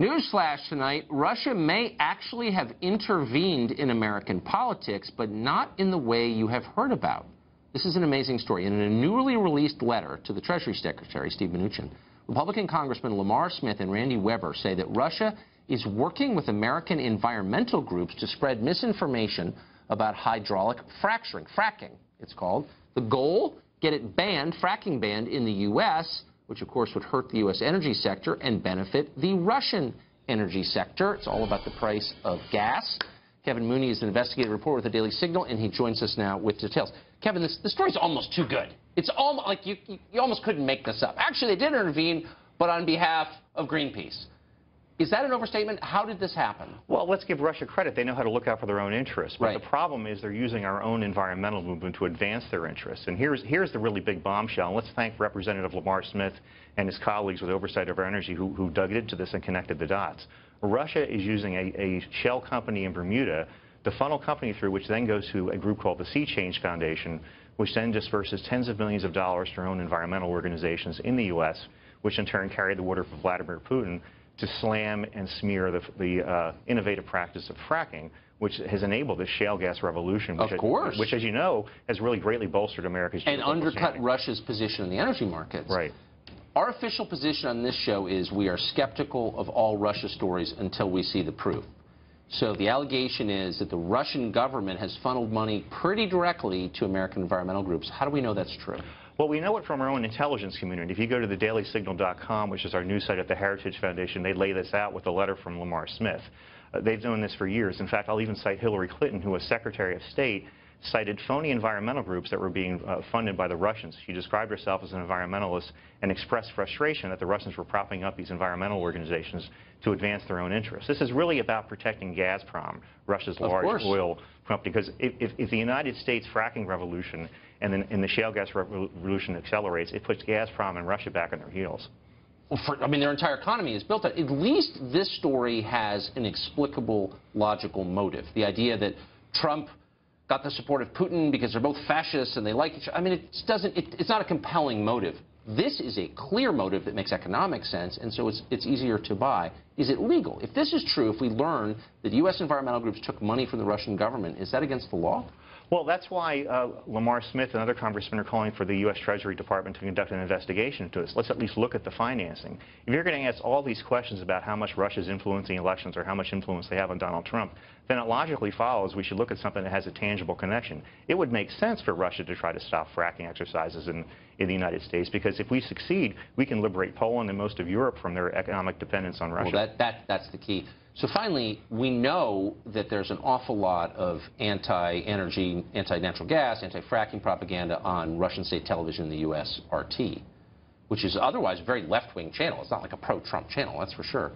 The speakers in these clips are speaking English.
Newsflash tonight, Russia may actually have intervened in American politics, but not in the way you have heard about. This is an amazing story. In a newly released letter to the Treasury Secretary, Steve Mnuchin, Republican Congressman Lamar Smith and Randy Weber say that Russia is working with American environmental groups to spread misinformation about hydraulic fracking, it's called. The goal, get it banned, fracking banned in the U.S., which of course would hurt the U.S. energy sector and benefit the Russian energy sector. It's all about the price of gas. Kevin Mooney is an investigative reporter with the Daily Signal, and he joins us now with details. Kevin, the story's almost too good. It's almost like you almost couldn't make this up. Actually, they did intervene, but on behalf of Greenpeace. Is that an overstatement? How did this happen? Well, let's give Russia credit. They know how to look out for their own interests. But the problem is they're using our own environmental movement to advance their interests. And here's the really big bombshell. And let's thank Representative Lamar Smith and his colleagues with oversight of our energy who dug into this and connected the dots. Russia is using a shell company in Bermuda, the funnel company through which then goes to a group called the Sea Change Foundation, which then disperses tens of millions of dollars to their own environmental organizations in the U.S., which in turn carry the water for Vladimir Putin to slam and smear the innovative practice of fracking, which has enabled this shale gas revolution, which, as you know, has really greatly bolstered America's and undercut Russia's position in the energy markets. Right. Our official position on this show is we are skeptical of all Russia stories until we see the proof. So the allegation is that the Russian government has funneled money pretty directly to American environmental groups. How do we know that's true? Well, we know it from our own intelligence community. If you go to thedailysignal.com, which is our news site at the Heritage Foundation, they lay this out with a letter from Lamar Smith. They've known this for years. In fact, I'll even cite Hillary Clinton, who was Secretary of State, cited phony environmental groups that were being funded by the Russians. She described herself as an environmentalist and expressed frustration that the Russians were propping up these environmental organizations to advance their own interests. This is really about protecting Gazprom, Russia's large oil company, because if the United States fracking revolution and the shale gas revolution accelerates, it puts Gazprom and Russia back on their heels. Well, I mean, their entire economy is built on. At least this story has an explicable, logical motive. The idea that Trump got the support of Putin because they're both fascists and they like each other. I mean, it's not a compelling motive. This is a clear motive that makes economic sense, and so it's easier to buy. Is it legal? If this is true, if we learn that U.S. environmental groups took money from the Russian government, is that against the law? Well, that's why Lamar Smith and other congressmen are calling for the U.S. Treasury Department to conduct an investigation into this. Let's at least look at the financing. If you're going to ask all these questions about how much Russia's influencing elections or how much influence they have on Donald Trump, then it logically follows we should look at something that has a tangible connection. It would make sense for Russia to try to stop fracking exercises in the United States, because if we succeed, we can liberate Poland and most of Europe from their economic dependence on Russia. Well, that's the key. So finally, we know that there's an awful lot of anti-energy, anti-natural gas, anti-fracking propaganda on Russian state television in the U.S. RT, which is otherwise a very left-wing channel. It's not like a pro-Trump channel, that's for sure.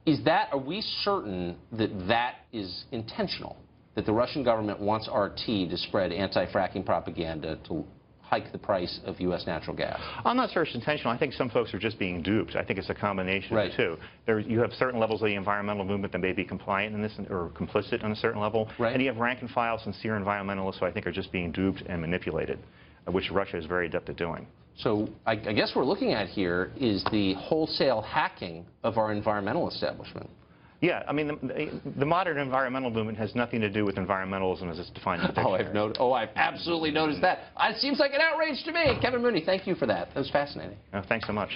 Are we certain that that is intentional, that the Russian government wants RT to spread anti-fracking propaganda to hike the price of U.S. natural gas? I'm not sure it's intentional. I think some folks are just being duped. I think it's a combination of the two. You have certain levels of the environmental movement that may be compliant in this or complicit on a certain level, and you have rank-and-file sincere environmentalists who I think are just being duped and manipulated, which Russia is very adept at doing. So I guess what we're looking at here is the wholesale hacking of our environmental establishment. Yeah, I mean, the modern environmental movement has nothing to do with environmentalism as it's defined in the dictionary. I've absolutely noticed that. It seems like an outrage to me. Kevin Mooney, thank you for that. That was fascinating. Thanks so much.